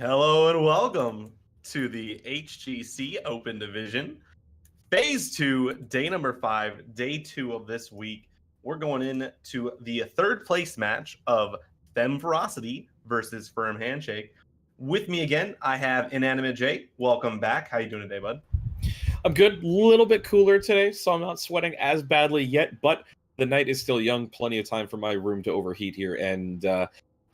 Hello and welcome to the HGC Open Division. Phase 2, day number 5, day 2 of this week. We're going into the third place match of FemmeFerocity versus Firm Handshake. With me again, I have InanimateJ. Welcome back. How you doing today, bud? I'm good. A little bit cooler today, so I'm not sweating as badly yet, but the night is still young. Plenty of time for my room to overheat here. And,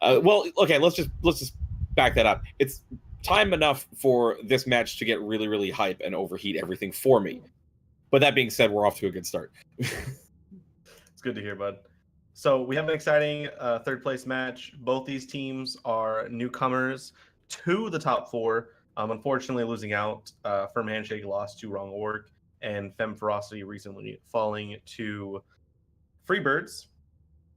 okay, let's just back that up. It's time enough for this match to get really, really hype and overheat everything for me. But that being said, we're off to a good start. It's good to hear, bud. So we have an exciting third place match. Both these teams are newcomers to the top 4. Unfortunately, losing out. Firm Handshake lost to Wrong Org, and FemmeFerocity recently falling to Freebirds.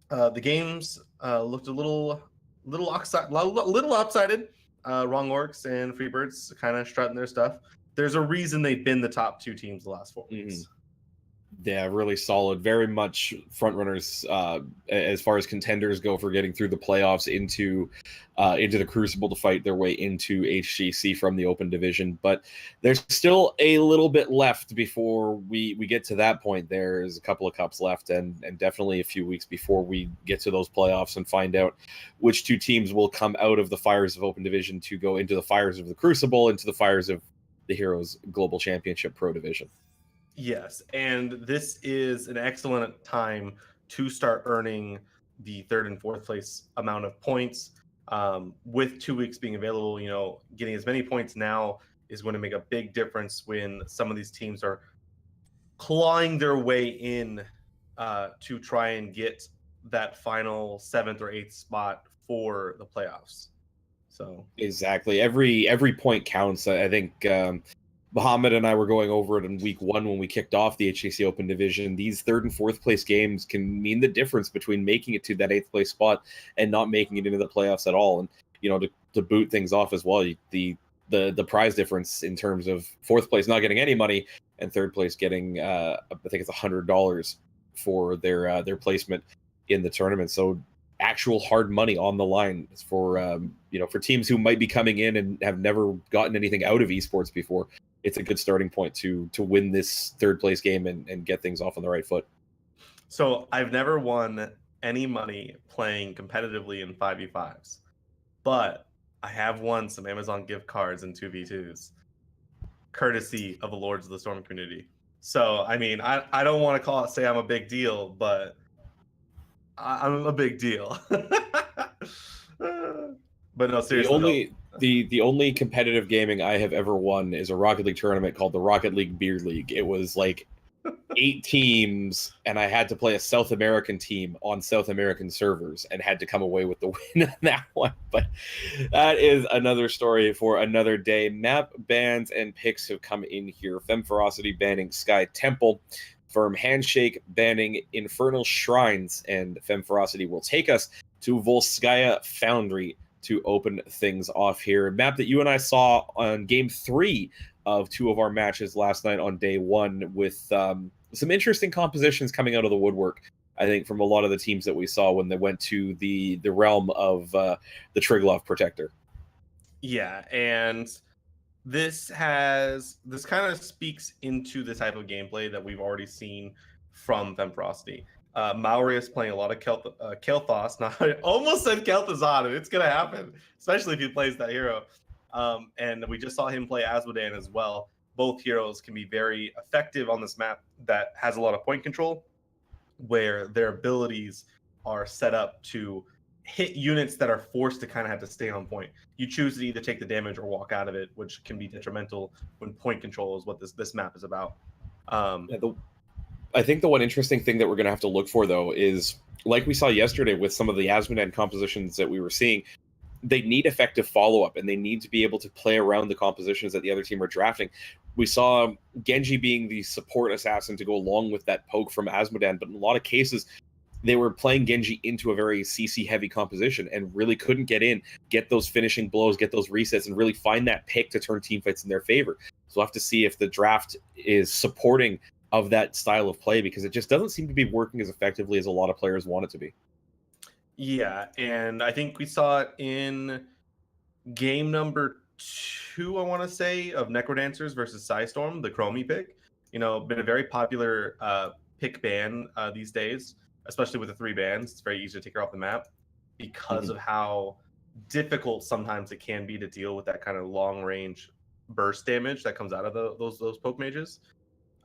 The games looked a little lopsided. Wrong Orcs and Freebirds kind of strutting their stuff. There's a reason they've been the top 2 teams the last 4 weeks. Yeah, really solid. Very much front runners as far as contenders go for getting through the playoffs into the Crucible to fight their way into HGC from the Open Division. But there's still a little bit left before we get to that point. There's a couple of cups left and definitely a few weeks before we get to those playoffs and find out which 2 teams will come out of the fires of Open Division to go into the fires of the Crucible, into the fires of the Heroes Global Championship Pro Division. Yes, and this is an excellent time to start earning the 3rd and 4th place amount of points. With 2 weeks being available, getting as many points now is going to make a big difference when some of these teams are clawing their way in to try and get that final 7th or 8th spot for the playoffs. So exactly, every point counts. I think Muhammad and I were going over it in week 1 when we kicked off the HGC Open Division. These 3rd and 4th place games can mean the difference between making it to that 8th place spot and not making it into the playoffs at all. And to boot things off as well, the prize difference in terms of 4th place not getting any money and 3rd place getting I think it's $100 for their placement in the tournament. So actual hard money on the line for for teams who might be coming in and have never gotten anything out of esports before. It's a good starting point to win this 3rd place game and get things off on the right foot. So I've never won any money playing competitively in 5v5s, but I have won some Amazon gift cards in 2v2s, courtesy of the Lords of the Storm community. So, I mean, I don't want to say I'm a big deal, but I'm a big deal. But no, seriously. The only competitive gaming I have ever won is a Rocket League tournament called the Rocket League Beer League. It was like 8 teams, and I had to play a South American team on South American servers and had to come away with the win on that one. But that is another story for another day. Map bans and picks have come in here. FemmeFerocity banning Sky Temple. Firm Handshake banning Infernal Shrines, and FemmeFerocity will take us to Volskaya Foundry to open things off here. A map that you and I saw on game 3 of 2 of our matches last night on day 1 with some interesting compositions coming out of the woodwork, I think, from a lot of the teams that we saw when they went to the realm of the Triglav Protector. Yeah, and this kind of speaks into the type of gameplay that we've already seen from FemmeFerocity. Maori is playing a lot of Kael'thas. Now, I almost said Kel'Thuzad, and it's going to happen, especially if he plays that hero. And we just saw him play Azmodan as well. Both heroes can be very effective on this map that has a lot of point control, where their abilities are set up to hit units that are forced to kind of have to stay on point. You choose to either take the damage or walk out of it, which can be detrimental when point control is what this map is about. I think the one interesting thing that we're going to have to look for, though, is like we saw yesterday with some of the Azmodan compositions that we were seeing, they need effective follow-up, and they need to be able to play around the compositions that the other team are drafting. We saw Genji being the support assassin to go along with that poke from Azmodan, but in a lot of cases, they were playing Genji into a very CC-heavy composition and really couldn't get those finishing blows, get those resets, and really find that pick to turn teamfights in their favor. So we'll have to see if the draft is supporting of that style of play, because it just doesn't seem to be working as effectively as a lot of players want it to be. Yeah, and I think we saw it in game number 2, I want to say, of Necrodancers versus Psystorm, the Chromie pick. Been a very popular pick ban these days, especially with the 3 bans. It's very easy to take her off the map because of how difficult sometimes it can be to deal with that kind of long range burst damage that comes out of those poke mages.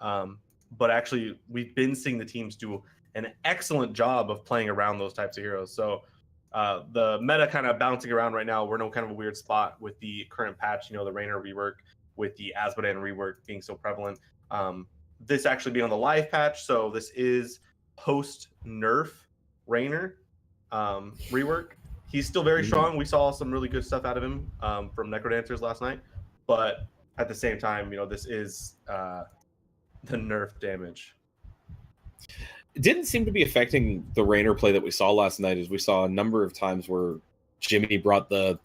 But actually, we've been seeing the teams do an excellent job of playing around those types of heroes. So the meta kind of bouncing around right now. We're in kind of a weird spot with the current patch, the Raynor rework, with the Azmodan rework being so prevalent. This actually being on the live patch, so this is post nerf Raynor rework. He's still very strong. We saw some really good stuff out of him from Necrodancers last night, but at the same time, this is the nerf damage. It didn't seem to be affecting the Raynor play that we saw last night, as we saw a number of times where Jimmy brought the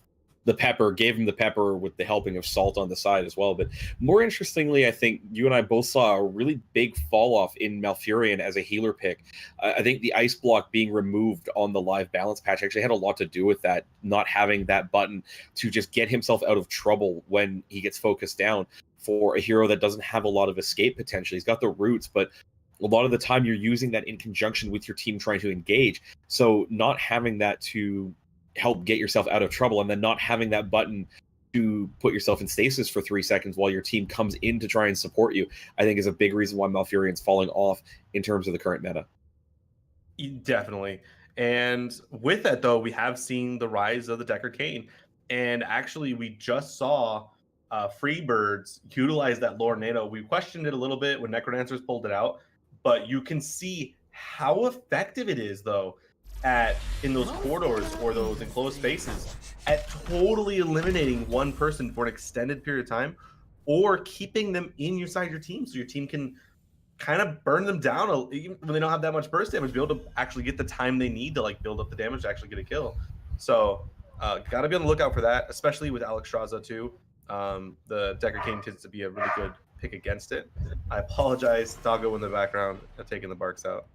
pepper, gave him the pepper with the helping of salt on the side as well. But more interestingly, I think you and I both saw a really big fall off in Malfurion as a healer pick. I think the ice block being removed on the live balance patch actually had a lot to do with that, not having that button to just get himself out of trouble when he gets focused down for a hero that doesn't have a lot of escape potential. He's got the roots, but a lot of the time you're using that in conjunction with your team trying to engage. So not having that to help get yourself out of trouble, and then not having that button to put yourself in stasis for 3 seconds while your team comes in to try and support you, I think is a big reason why Malfurion's falling off in terms of the current meta. Definitely. And with that, though, we have seen the rise of the Deckard Cain. And actually, we just saw Freebirds utilize that lore NATO. We questioned it a little bit when Necrodancers pulled it out, but you can see how effective it is, though, in those corridors or those enclosed spaces, at totally eliminating one person for an extended period of time, or keeping them inside your team so your team can kind of burn them down even when they don't have that much burst damage, be able to actually get the time they need to build up the damage to actually get a kill. So got to be on the lookout for that, especially with Alexstrasza too. The Deckard Cain tends to be a really good pick against it. I apologize, Doggo in the background, taking the barks out.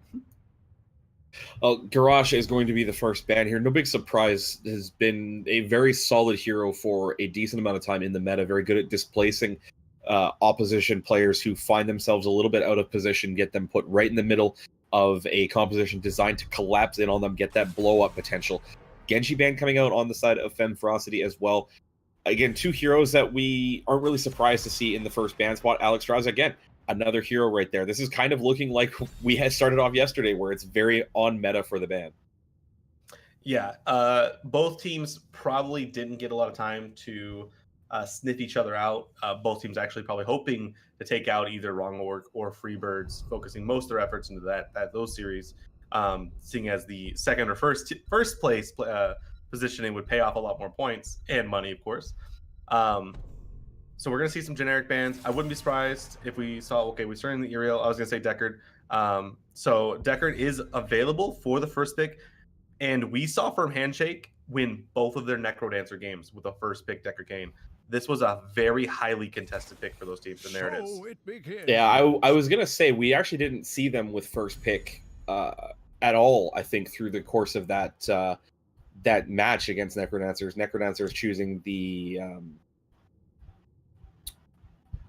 Garrosh is going to be the first ban here. No big surprise. Has been a very solid hero for a decent amount of time in the meta. Very good at displacing opposition players who find themselves a little bit out of position, get them put right in the middle of a composition designed to collapse in on them, get that blow up potential. Genji ban coming out on the side of FemmeFerocity as well. Again, 2 heroes that we aren't really surprised to see in the first ban spot. Alexstrasza, again, another hero right there. This is kind of looking like we had started off yesterday, where it's very on meta for the ban. Yeah, both teams probably didn't get a lot of time to sniff each other out. Both teams actually probably hoping to take out either Wrong Orc or Freebirds, focusing most of their efforts into those series, seeing as the second or first place positioning would pay off a lot more points and money, of course. So we're going to see some generic bans. I wouldn't be surprised if we saw, we're starting the Uriel. I was going to say Deckard. So Deckard is available for the first pick. And we saw Firm Handshake win both of their Necrodancer games with the first pick, Deckard Cain. This was a very highly contested pick for those teams, and there it is. Yeah, I was going to say, we actually didn't see them with first pick at all, I think, through the course of that match against Necrodancers. Necrodancers choosing the...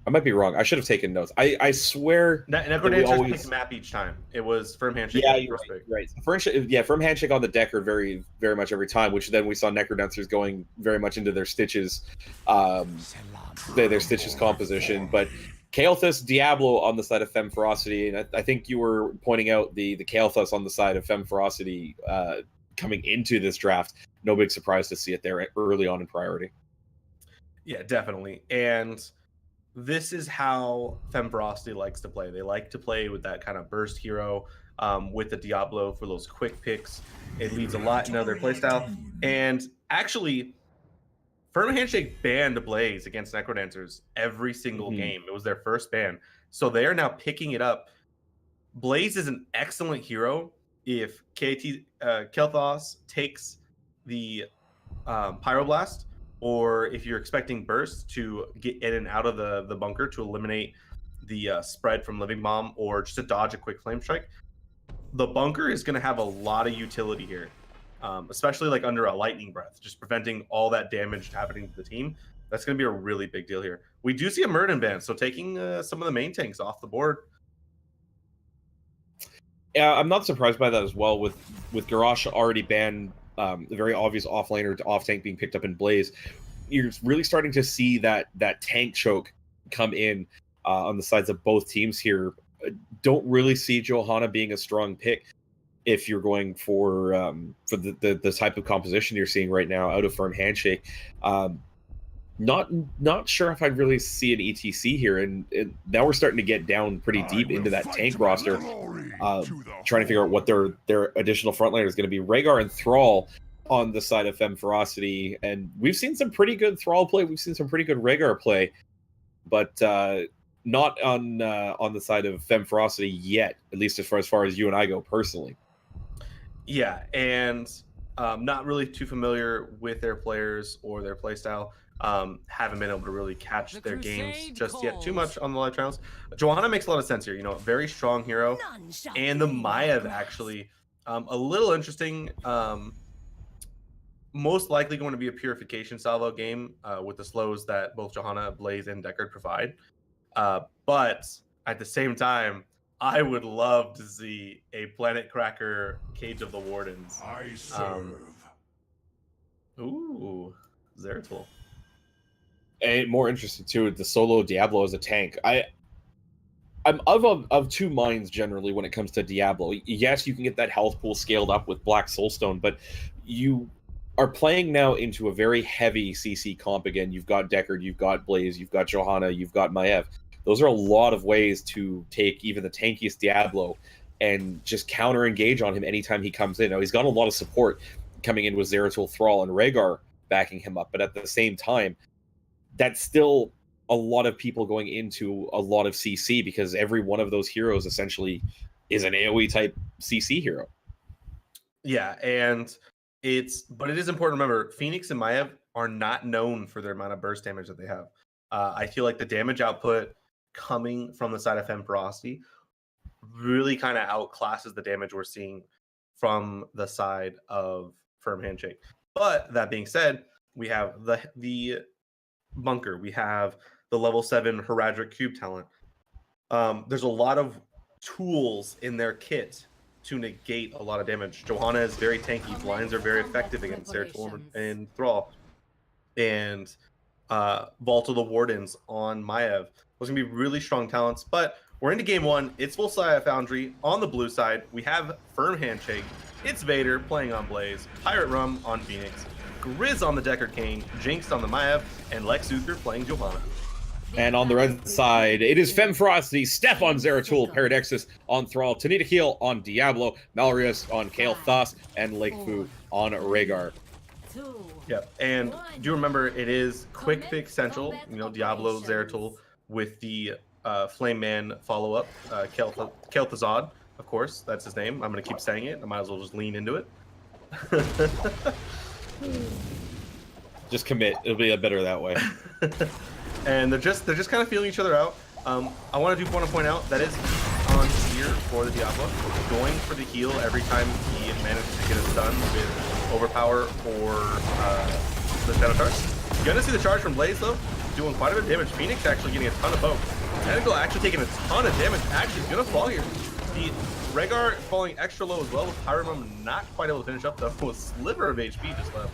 I might be wrong. I should have taken notes. I swear. Necrodancers picked map each time. It was Firm Handshake. Yeah, you're right. Firm Handshake on the Deckard very, very much every time, which then we saw Necrodancers going very much into their Stitches, their Stitches composition. But Kael'thas Diablo on the side of FemmeFerocity, and I think you were pointing out the Kael'thas on the side of FemmeFerocity coming into this draft. No big surprise to see it there early on in priority. Yeah, definitely. And this is how FemmeFerocity likes to play. They like to play with that kind of burst hero, with the Diablo for those quick picks. It leads a lot into their playstyle. And actually, Firm Handshake banned Blaze against Necrodancers every single game. It was their first ban. So they are now picking it up. Blaze is an excellent hero if Kael'thas takes the Pyroblast, or if you're expecting burst to get in and out of the bunker to eliminate the spread from Living Bomb, or just to dodge a quick Flame Strike. The bunker is going to have a lot of utility here. especially like under a lightning breath, just preventing all that damage happening to the team. That's going to be a really big deal here. We do see a Murden ban, so taking some of the main tanks off the board. Yeah, I'm not surprised by that as well. With Garrosh already banned, the very obvious offlaner to off tank being picked up in Blaze, you're really starting to see that tank choke come in on the sides of both teams here. Don't really see Johanna being a strong pick if you're going for the type of composition you're seeing right now out of Firm Handshake. Not sure if I'd really see an ETC here, and now we're starting to get down pretty deep into that tank roster, trying to figure out what their additional frontliner is going to be. Rhaegar and Thrall on the side of FemmeFerocity, and we've seen some pretty good Thrall play, we've seen some pretty good Rhaegar play, but not on the side of FemmeFerocity yet, at least as far as you and I go personally. Yeah, and not really too familiar with their players or their playstyle. Haven't been able to really catch their games just yet too much on the live channels. Johanna makes a lot of sense here. Very strong hero, and the Maiev actually a little interesting. Most likely going to be a purification salvo game with the slows that both Johanna, Blaze, and Deckard provide. But at the same time, I would love to see a Planet Cracker Cage of the Wardens. I serve. Ooh, Zeratul. And more interesting too, the solo Diablo as a tank. I'm of two minds generally when it comes to Diablo. Yes, you can get that health pool scaled up with Black Soulstone, but you are playing now into a very heavy CC comp again. You've got Deckard, you've got Blaze, you've got Johanna, you've got Maiev. Those are a lot of ways to take even the tankiest Diablo and just counter engage on him anytime he comes in. Now he's got a lot of support coming in with Zeratul, Thrall, and Rhaegar backing him up, but at the same time, that's still a lot of people going into a lot of CC because every one of those heroes essentially is an AoE type CC hero. Yeah, and but it is important to remember, Phoenix and Maiev are not known for their amount of burst damage that they have. I feel like the damage output coming from the side of FemmeFerocity really kind of outclasses the damage we're seeing from the side of Firm Handshake. But that being said, we have the bunker, we have the level 7 Heraldric Cube talent. There's a lot of tools in their kit to negate a lot of damage. Johanna is very tanky. Blinds are very effective against Zeratul and Thrall. And Vault of the Wardens on Maiev. Those are going to be really strong talents. But we're into game one. It's Volskaya Foundry. On the blue side, we have Firm Handshake. It's Vader playing on Blaze. Pirate Rum on Phoenix. Grizz on the Deckard Cain. Jinx on the Maiev. And Lex Luthor playing Johanna. And on the red side, it is FemmeFerocity, Steph on Zeratul, Paradexis on Thrall, Tanita Heel on Diablo, Malrius on Kael Thas, and Lake Fu on Rhaegar. Yep, and do remember it is quick pick central. Diablo, Zeratul with the Flame Man follow-up, Kael Thazad, of course, that's his name. I'm going to keep saying it. I might as well just lean into it. Just commit. It'll be better that way. And they're just kind of feeling each other out. I want to point out that is on here for the Diablo, going for the heal every time he manages to get a stun with Overpower or the Shadow Charge. You're gonna see the charge from Blaze though, doing quite a bit of damage. Phoenix actually getting a ton of poke. Tentacle actually taking a ton of damage. Actually, he's gonna fall here. The Rhaegar falling extra low as well, with Pyramum not quite able to finish up though. A sliver of HP just left.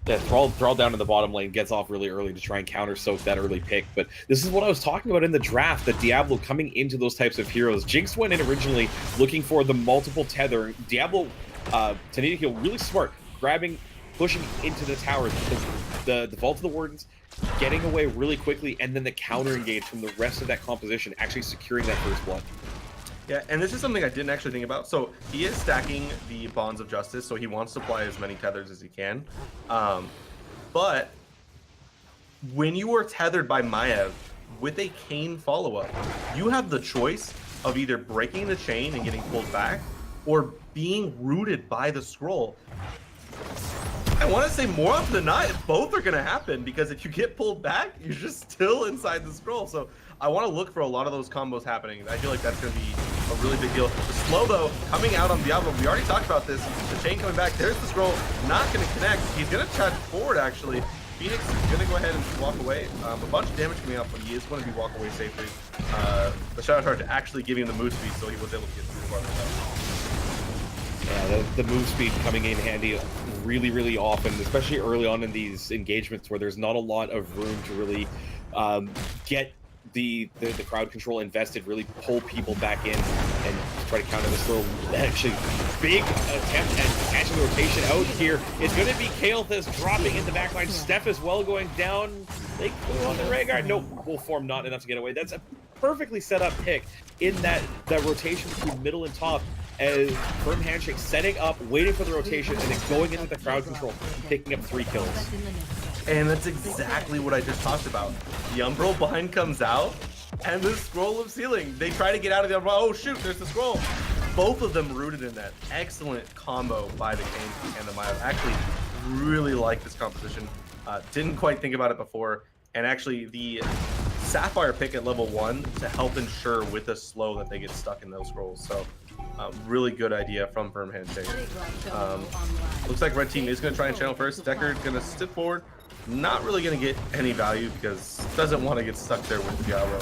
Thrall down in the bottom lane gets off really early to try and counter soak that early pick. But this is what I was talking about in the draft, that Diablo coming into those types of heroes. Jinx went in originally looking for the multiple tether. Diablo, Tanita Heel, really smart, grabbing, pushing into the towers because the Vault of the Wardens getting away really quickly, and then the counter engage from the rest of that composition actually securing that first blood. Yeah, and this is something I didn't actually think about. So he is stacking the Bonds of Justice, so he wants to apply as many tethers as he can. But when you are tethered by Maiev with a Cain follow-up, you have the choice of either breaking the chain and getting pulled back, or being rooted by the scroll. I want to say more often than not, both are going to happen, because if you get pulled back, you're just still inside the scroll. So I want to look for a lot of those combos happening. I feel like that's going to be a a really big deal. The slow, though, coming out on Diablo. We already talked about this. The chain coming back. There's the scroll. Not going to connect. He's going to charge forward, actually. Phoenix is going to go ahead and walk away. A bunch of damage coming out, but he is going to be walk away safely. The Shadow Charge actually giving him the move speed, so he was able to get through the Yeah, the move speed coming in handy really often, especially early on in these engagements where there's not a lot of room to really get the crowd control invested, really pull people back in and try to counter this little actually big attempt at catching the rotation out here. It's going to be Kael'thas dropping in the backline. Steph as well going down. They go on the Rhaegar. Nope, Wolf Form not enough to get away. That's a perfectly set up pick in that rotation between middle and top, as Firm Handshake setting up, waiting for the rotation, and then going into the crowd control, picking up 3 kills. And that's exactly what I just talked about. The Umbral bind comes out, and the Scroll of Sealing. They try to get out of the Umbral. Oh shoot, there's the scroll. Both of them rooted in that. Excellent combo by the Kane and the Maya. Actually, really like this composition. Didn't quite think about it before. And actually, the Sapphire pick at level 1 to help ensure with the slow that they get stuck in those scrolls. So, really good idea from Firm Handshake. Looks like red team is going to try and channel first. Decker going to step forward. Not really going to get any value because doesn't want to get stuck there with Diablo.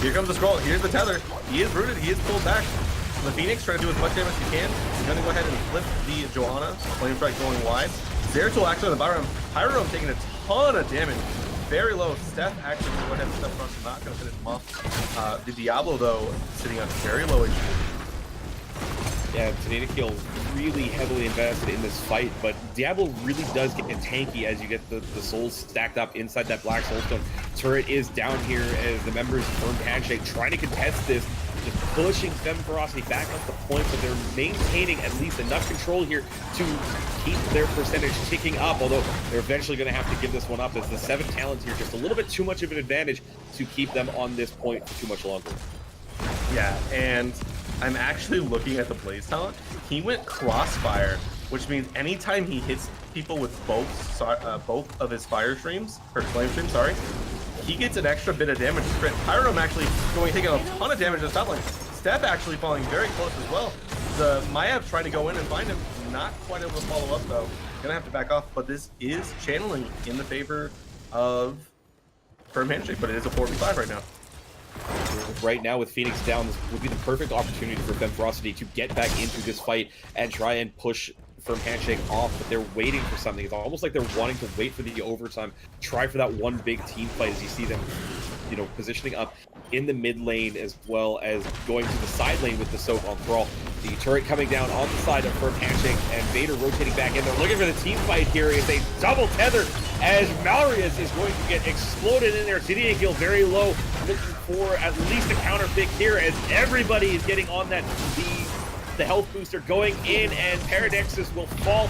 Here comes the scroll. Here's the tether. He is rooted. He is pulled back. The Phoenix trying to do as much damage as he can. He's going to go ahead and flip the Johanna. Flame Strike going wide. Zeratul actually on the Byram. Pyro taking a ton of damage. Very low. Steph actually going to go ahead and step across. Not going to finish him off. The Diablo, though, sitting on very low HP. Yeah, Tanakiel really heavily invested in this fight, but Diablo really does get tanky as you get the souls stacked up inside that Black Soulstone. Turret is down here as the members of Firm Handshake trying to contest this, just pushing FemmeFerocity back up the point, but they're maintaining at least enough control here to keep their percentage ticking up, although they're eventually going to have to give this one up as the 7 talents here just a little bit too much of an advantage to keep them on this point for too much longer. Yeah, and I'm actually looking at the Blaze talent. He went Crossfire, which means anytime he hits people with both of his fire streams, or flame streams, sorry, he gets an extra bit of damage to crit. Pyrom actually taking a ton of damage to the top lane. Steph actually falling very close as well. The Mayav trying to go in and find him, not quite able to follow up though. Gonna have to back off, but this is channeling in the favor of Firm Handshake, but it is a 4v5 right now. Right now with Phoenix down, this would be the perfect opportunity for FemmeFerocity to get back into this fight and try and push Firm Handshake off, but they're waiting for something. It's almost like they're wanting to wait for the overtime, try for that one big team fight as you see them, you know, positioning up in the mid lane as well as going to the side lane with the soak on Thrall. The turret coming down on the side of Firm Handshake and Vader rotating back in. They're looking for the team fight here. It's a double tether as Malrius is going to get exploded in there. Tanakiel very low, looking for at least a counter pick here as everybody is getting on that. The health booster going in, and Paradexus will fall.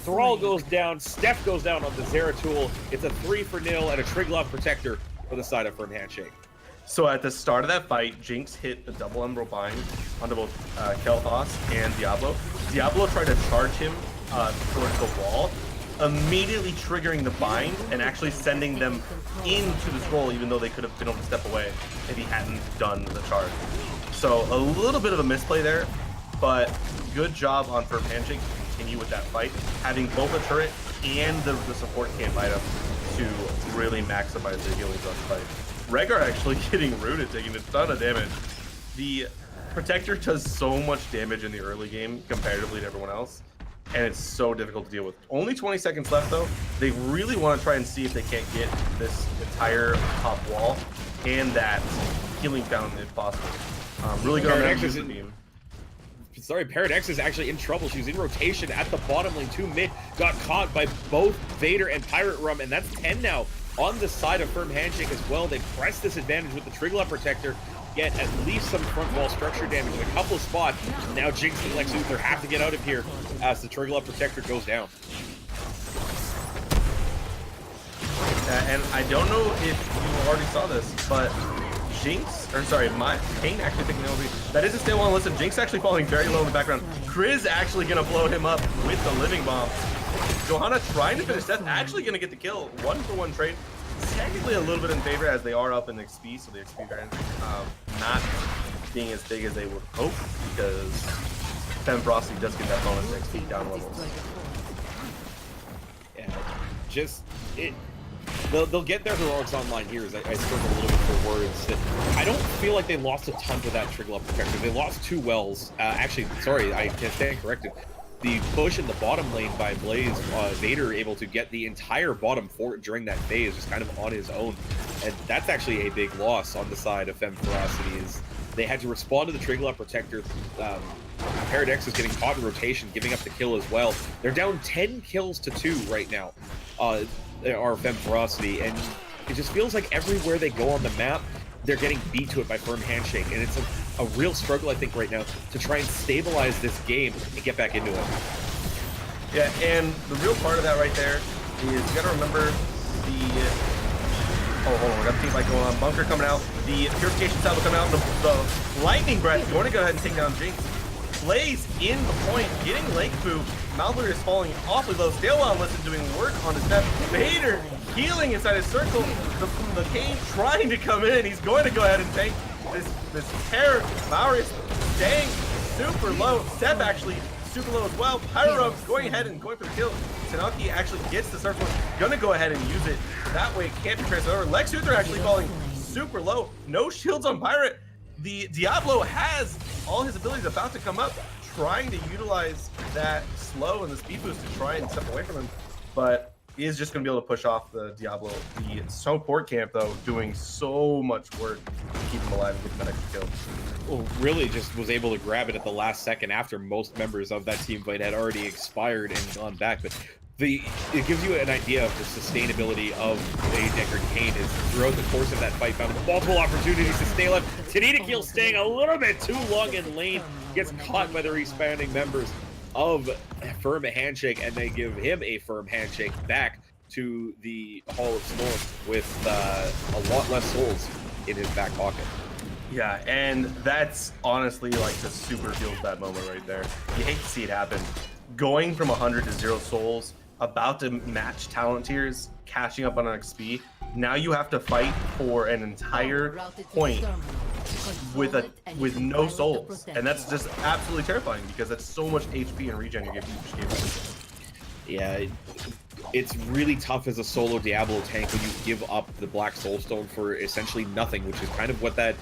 Thrall goes down, Steph goes down on the Zeratul. It's a 3-0 and a Triglav Protector for the side of Firm Handshake. So at the start of that fight, Jinx hit the double Emerald Bind onto both Kael'thas and Diablo. Diablo tried to charge him towards the wall, immediately triggering the bind and actually sending them into the scroll, even though they could have been able to step away if he hadn't done the charge. So a little bit of a misplay there, but good job on Firm Handshake to continue with that fight, having both a turret and the support camp item to really maximize the healing on the fight. Rhaegar actually getting rooted, taking a ton of damage. The Protector does so much damage in the early game comparatively to everyone else, and it's so difficult to deal with. Only 20 seconds left though. They really want to try and see if they can't get this entire top wall and that healing fountain if possible. Really good on that user beam. Sorry, Paradex is actually in trouble. She was in rotation at the bottom lane. 2 mid got caught by both Vader and Pirate Rum, and that's 10 now on the side of Firm Handshake as well. They press this advantage with the Triglav Protector, get at least some front wall structure damage in a couple of spots. Now Jinx and Lex Luthor have to get out of here as the Triglav Protector goes down. And I don't know if you already saw this, but Jinx, or sorry, Kane actually picking over. That is a stay one. Listen, Jinx actually falling very low in the background. Chris actually gonna blow him up with the living bomb. Johanna trying to finish. That's actually gonna get the kill. 1-for-1 trade. Technically a little bit in favor as they are up in XP, so the XP variance not being as big as they would hope, because FemmeFerocity does get that bonus XP down levels. Yeah, just it. They'll get their heroics online here. As I struggle a little bit for words. I don't feel like they lost a ton to that Trigger Protector. They lost 2 wells. Actually, sorry, I can stand corrected. The push in the bottom lane by Blaze, Vader able to get the entire bottom fort during that phase, just kind of on his own. And that's actually a big loss on the side of FemmeFerocity, is they had to respond to the Trigger Protector. Paradox is getting caught in rotation, giving up the kill as well. They're down 10 kills to 2 right now. Are FemmeFerocity, and it just feels like everywhere they go on the map, they're getting beat to it by Firm Handshake, and it's a real struggle, I think, right now to try and stabilize this game and get back into it. Yeah, and the real part of that right there is you gotta remember the... Oh, hold on, we got the team fight going on. Bunker coming out, the Purification Salvo coming out, the Lightning Breath going to go ahead and take down Jinx. Blaze in the point, getting Lake Boo. Mallory is falling awfully low. Stale Listen doing work on his step. Vader healing inside his circle. The Kane trying to come in. He's going to go ahead and tank this terror. Mallory is staying super low. Steph actually super low as well. Pyro going ahead and going for the kill. Tanaki actually gets the circle. Gonna go ahead and use it. That way can't be transferred over. Lex Luthor actually falling super low. No shields on Pirate. The Diablo has all his abilities about to come up, trying to utilize that slow and the speed boost to try and step away from him, but he is just going to be able to push off the Diablo. The support camp, though, doing so much work to keep him alive and get that extra kill. Well, really just was able to grab it at the last second after most members of that team fight had already expired and gone back, but it gives you an idea of the sustainability of a Deckard Cain is throughout the course of that fight found multiple opportunities to stay alive. Tanita staying a little bit too long in lane, gets caught by the respawning members of Firm Handshake, and they give him a Firm Handshake back to the Hall of Storm with a lot less souls in his back pocket. Yeah, and that's honestly like the super feels bad moment right there. You hate to see it happen. Going from 100 to 0 souls, about to match talent tiers, catching up on XP. Now you have to fight for an entire point with no souls, and that's just absolutely terrifying because that's so much HP and regen you just gave. Yeah, it's really tough as a solo Diablo tank when you give up the Black Soulstone for essentially nothing, which is kind of what that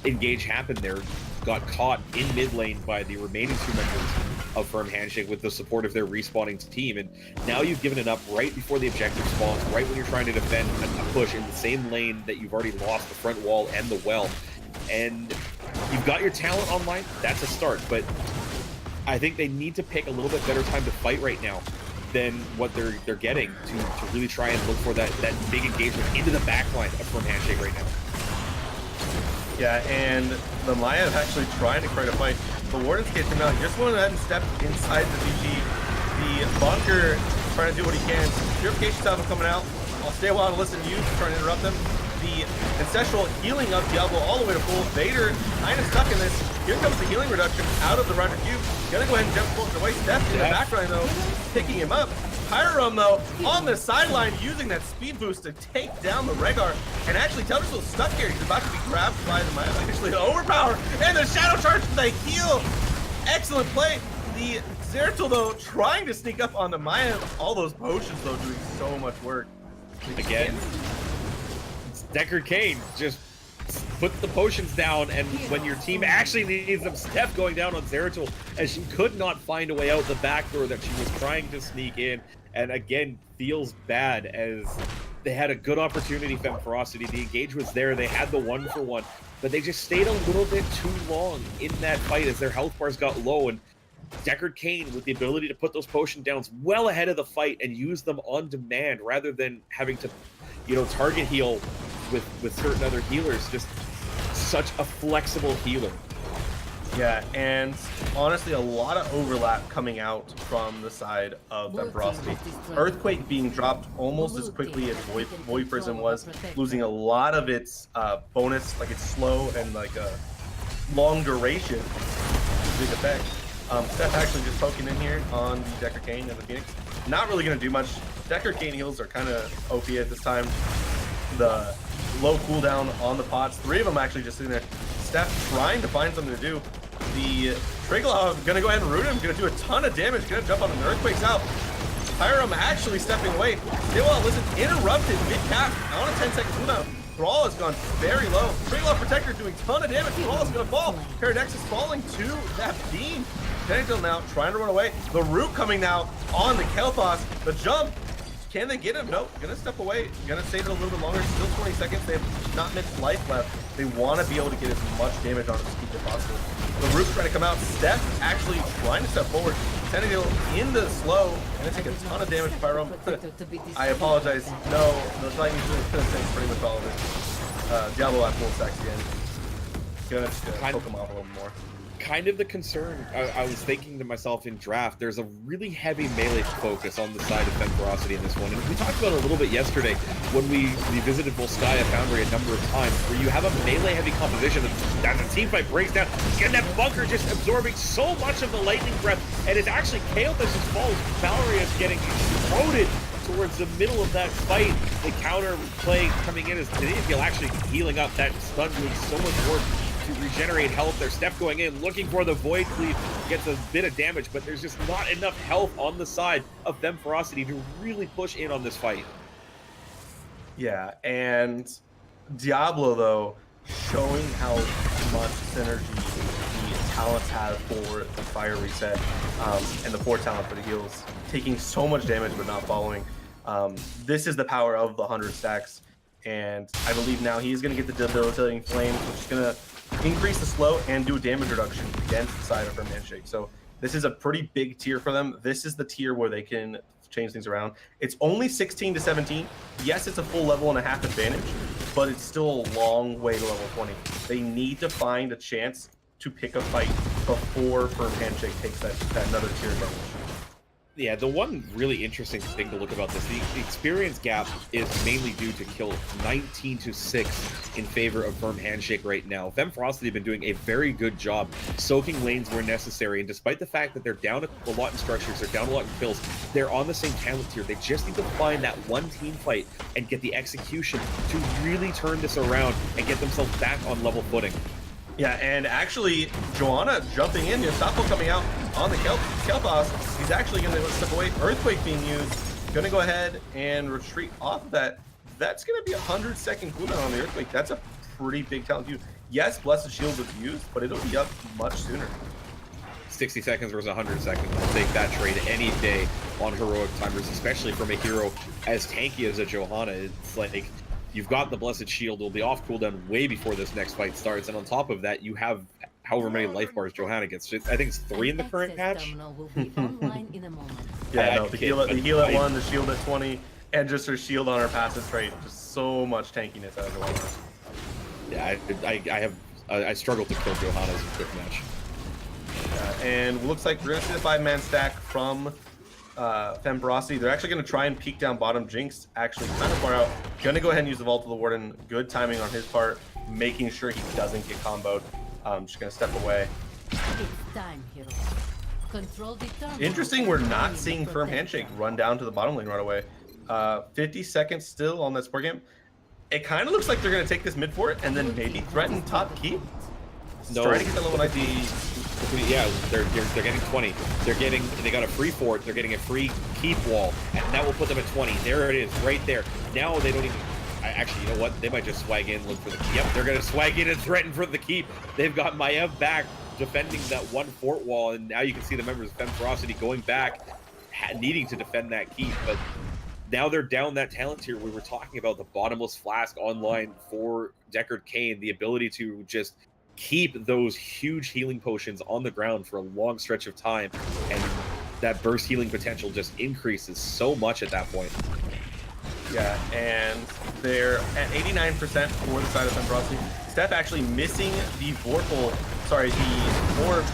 engage happened there. Got caught in mid lane by the remaining 2 members of Firm Handshake with the support of their respawning team, and now you've given it up right before the objective spawns, right when you're trying to defend a push in the same lane that you've already lost the front wall and the well, and you've got your talent online. That's a start, but I think they need to pick a little bit better time to fight right now than what they're getting to really try and look for that big engagement into the backline of Firm Handshake right now. Yeah, and the Maya is actually trying to create a fight. The Warden's case came out. He just went ahead and stepped inside the VG. The Bunker trying to do what he can. Purification Salvo coming out. I'll stay a while and listen to you, trying to interrupt them. The ancestral healing of Diablo all the way to full. Vader kind of stuck in this. Here comes the healing reduction out of the Rider Cube. Gonna go ahead and jump forward away. Steph in the background though, picking him up. Pyrum though on the sideline using that speed boost to take down the Rhaegar, and actually Teldrassil's stuck here. He's about to be grabbed by the Maya, actually overpower, and the shadow charge with the heal. Excellent play. The Zeratul though trying to sneak up on the Maya. All those potions though doing so much work. Again, Deckard Cain just put the potions down, and when your team actually needs them, Steph going down on Zeratul as she could not find a way out the back door that she was trying to sneak in, and again feels bad as they had a good opportunity. FemmeFerocity, the engage was there, they had the 1-for-1, but they just stayed a little bit too long in that fight as their health bars got low, and Deckard Cain with the ability to put those potion downs well ahead of the fight and use them on demand rather than having to, target heal with certain other healers. Just such a flexible healer. Yeah, and honestly, a lot of overlap coming out from the side of FemmeFerocity. Earthquake being dropped almost as quickly as Void Prism was, losing a lot of its bonus, like it's slow and like a long duration big effect. Steph actually just poking in here on the Deckard Cain and the Phoenix. Not really going to do much. Deckard Cain heals are kind of OP at this time. The low cooldown on the pots. 3 of them actually just sitting there. Steph trying to find something to do. The Triglav gonna go ahead and root him, gonna do a ton of damage, gonna jump on an Earthquake's out. Pyrum actually stepping away. Stillwell, listen, interrupted mid-cap on a 10-second cooldown. Thrall has gone very low. Triglav Protector doing a ton of damage. Thrall is gonna fall. Paradex is falling to that beam. Tentacle now trying to run away. The root coming now on the Kel'Thas. The jump. Can they get him? Nope. Gonna step away. Gonna save it a little bit longer. Still 20 seconds. They have not much life left. They want to be able to get as much damage on him as quickly as possible. The root's trying to come out. Steph actually trying to step forward. Tentacle in the slow. Gonna take a ton of damage. Pyrum. I apologize. No, the lightning is gonna take pretty much all of it. Diablo at full stacks again. Gonna just poke him off a little more. Kind of the concern, I was thinking to myself in draft, there's a really heavy melee focus on the side of FemmeFerocity in this one. And we talked about it a little bit yesterday when we visited Volskaya Foundry a number of times, where you have a melee heavy composition that as the team fight breaks down, and that bunker just absorbing so much of the lightning breath, and it's actually Kael'thas' fault. Valerie is getting exploded towards the middle of that fight. The counter play coming in as Tadeo actually healing up. That stun doing so much work to regenerate health. There's Steph going in, looking for the Void Cleave, gets a bit of damage, but there's just not enough health on the side of FemmeFerocity to really push in on this fight. Yeah, and Diablo, though, showing how much synergy the talents have for the fire reset and the 4 talent for the heals, taking so much damage but not following. This is the power of the 100 stacks, and I believe now he's going to get the debilitating flames, which is going to increase the slow and do damage reduction against the side of Firm Handshake. So this is a pretty big tier for them. This is the tier where they can change things around. It's only 16 to 17. Yes, it's a full level and a half advantage, but it's still a long way to level 20. They need to find a chance to pick a fight before Firm Handshake takes that another tier advantage. Yeah, the one really interesting thing to look about this, the experience gap is mainly due to kill 19 to 6 in favor of Firm Handshake right now. FemmeFerocity have been doing a very good job soaking lanes where necessary, and despite the fact that they're down a lot in structures, they're down a lot in kills, they're on the same talent tier. They just need to find that one team fight and get the execution to really turn this around and get themselves back on level footing. Yeah, and actually, Joanna jumping in, Yosapo coming out on the Kel'Thas. He's actually going to step away. Earthquake being used. Going to go ahead and retreat off of that. That's going to be a 100-second cooldown on the Earthquake. That's a pretty big talent to use. Yes, Blessed Shield was used, but it'll be up much sooner. 60 seconds versus 100 seconds. I'll take that trade any day on heroic timers, especially from a hero as tanky as a Johanna. It's like, you've got the Blessed Shield. It'll be off cooldown way before this next fight starts. And on top of that, you have however many life bars Johanna gets. I think it's 3 in the current patch. Yeah, no, the heal at 1, the shield at 20, and just her shield on her passive trait. Just so much tankiness out of Johanna. Yeah, I struggle to kill Johanna as a quick match. And looks like we're going to see the 5-man stack from FemmeFerocity. They're actually going to try and peek down bottom. Jinx actually kind of far out. Going to go ahead and use the Vault of the Warden. Good timing on his part, making sure he doesn't get comboed. Just going to step away. It's time, hero. Control the turn. Interesting, we're not seeing Firm Handshake run down to the bottom lane right away. 50 seconds still on that support game. It kind of looks like they're going to take this mid fort and then maybe threaten top keep. No, trying to get that level 90. Yeah, they're getting 20. They got a free fort. They're getting a free keep wall, and that will put them at 20. There it is, right there. Now they don't even. Actually, you know what? They might just swag in, look for the keep. Yep, they're gonna swag in and threaten for the keep. They've got Maiev back defending that one fort wall, and now you can see the members of FemmeFerocity going back, needing to defend that keep. But now they're down that talent tier. We were talking about the bottomless flask online for Deckard Cain, the ability to just keep those huge healing potions on the ground for a long stretch of time, and that burst healing potential just increases so much at that point. Yeah, and they're at 89% for the side of FemmeFerocity. Steph actually missing the Vorpal, sorry, the Orb.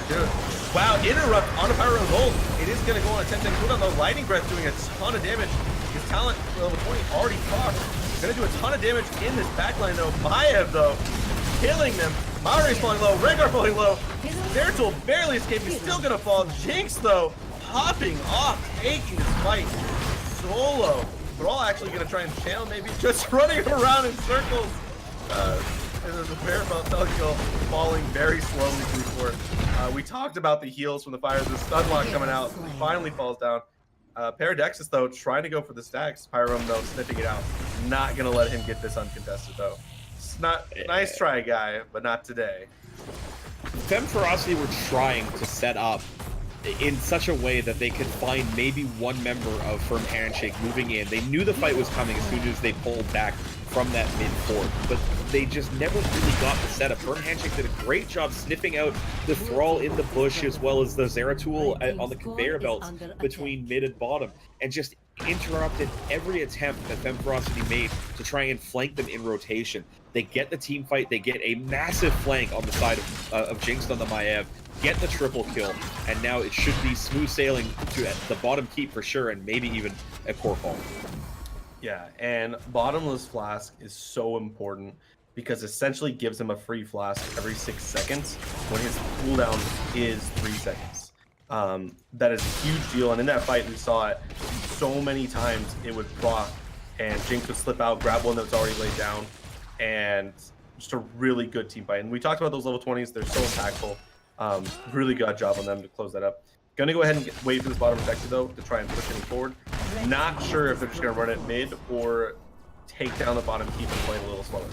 Wow, interrupt on a Pyro Gold. It is going to go on a 10-10 cooldown. Those Lightning Breath doing a ton of damage. His talent level 20 already procced. Going to do a ton of damage in this backline though. Maiev though, killing them. Maori's falling low, Rengar falling low. Zeratul barely escaping, still going to fall. Jinx though, popping off, taking this fight solo. They're all actually going to try and channel, maybe just running around in circles. and then the Parabellum kill falling very slowly through court. We talked about the heals from the fires, the stun lock coming out, finally falls down. Paradexis, though, trying to go for the stacks. Pyrum, though, sniffing it out. Not going to let him get this uncontested, though. It's not nice try, guy, but not today. FemmeFerocity were trying to set up in such a way that they could find maybe one member of Firm Handshake moving in. They knew the fight was coming as soon as they pulled back from that mid-fort, but they just never really got the setup. Firm Handshake did a great job sniffing out the Thrall in the bush as well as the Zeratul on the conveyor belts between mid and bottom, and just interrupted every attempt that FemmeFerocity made to try and flank them in rotation. They get the team fight, they get a massive flank on the side of Jinx on the Maiev, get the triple kill, and now it should be smooth sailing to the bottom keep for sure, and maybe even a core fall. Yeah, and Bottomless Flask is so important because essentially gives him a free flask every 6 seconds when his cooldown is 3 seconds. That is a huge deal, and in that fight we saw it so many times. It would proc, and Jinx would slip out, grab one that's already laid down, and just a really good team fight. And we talked about those level 20s, they're so impactful. Really good job on them to close that up. Gonna go ahead and wait for this bottom protector though to try and push any forward. Not sure if they're just gonna run it mid or take down the bottom keep and play it a little slower.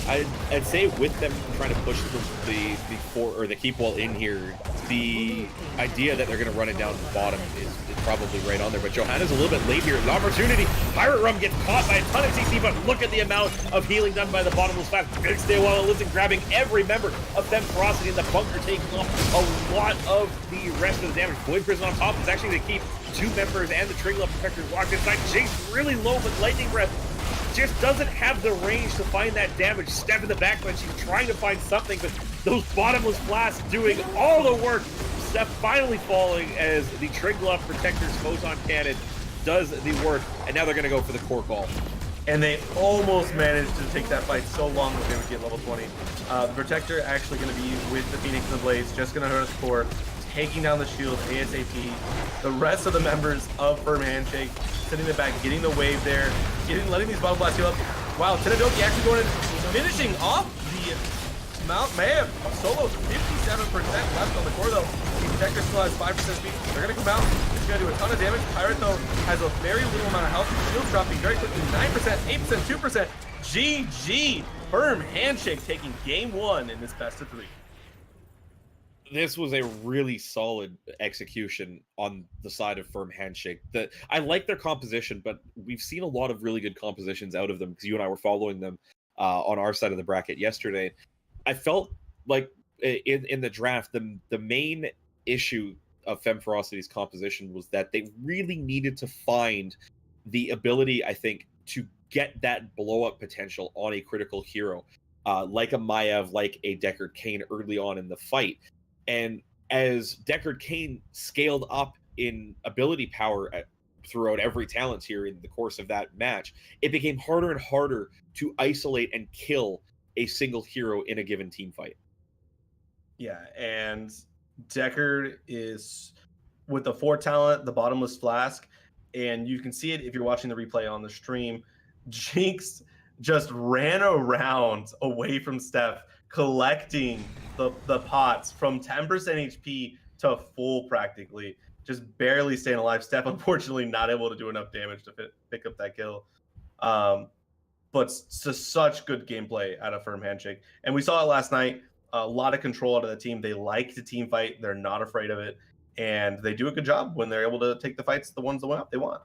I'd say with them trying to push the fort or the keep wall in here, the idea that they're going to run it down to the bottom is probably right on there. But Johanna's a little bit late here. An opportunity. Pirate Rum gets caught by a ton of CC, but look at the amount of healing done by the bottomless flask. Big stay while listen, grabbing every member of FemmeFerocity in the bunker, taking off a lot of the rest of the damage. Void Prison on top is actually going to keep 2 members and the Trigger Protector locked inside. Jinx really low, but Lightning Breath just doesn't have the range to find that damage. Step in the back, but she's trying to find something, but those bottomless flasks doing all the work. Steph finally falling as the Trigglove Protector's Photon Cannon does the work, and now they're going to go for the core call. And they almost managed to take that fight so long that they would get level 20. The Protector actually going to be with the Phoenix and the Blades, just going to hurt us core, taking down the shield ASAP. The rest of the members of Firm Handshake sitting in the back, getting the wave there, letting these bottom blasts heal up. Wow, Tenedoki actually going in, finishing off the Mount Maiev. Solo's 57% left on the core though. The Protector still has 5% speed. They're gonna come out. It's gonna do a ton of damage. Pirate though has a very little amount of health. Shields dropping very quickly. 9%, 8%, 2%. GG. Firm Handshake taking game 1 in this best of 3. This was a really solid execution on the side of Firm Handshake. I like their composition, but we've seen a lot of really good compositions out of them because you and I were following them on our side of the bracket yesterday. I felt like in the draft, the main issue of FemmeFerocity's composition was that they really needed to find the ability, I think, to get that blow-up potential on a critical hero, like a Maiev, like a Deckard Cain early on in the fight. And as Deckard Cain scaled up in ability power throughout every talent tier in the course of that match, it became harder and harder to isolate and kill a single hero in a given team fight. Yeah, and Deckard is with the 4 talent, the bottomless flask, and you can see it if you're watching the replay on the stream. Jinx just ran around away from Steph, collecting the pots from 10% HP to full practically, just barely staying alive. Steph, unfortunately, not able to do enough damage to pick up that kill. But just such good gameplay out of Firm Handshake. And we saw it last night. A lot of control out of the team. They like to team fight. They're not afraid of it. And they do a good job when they're able to take the fights, the ones that they want.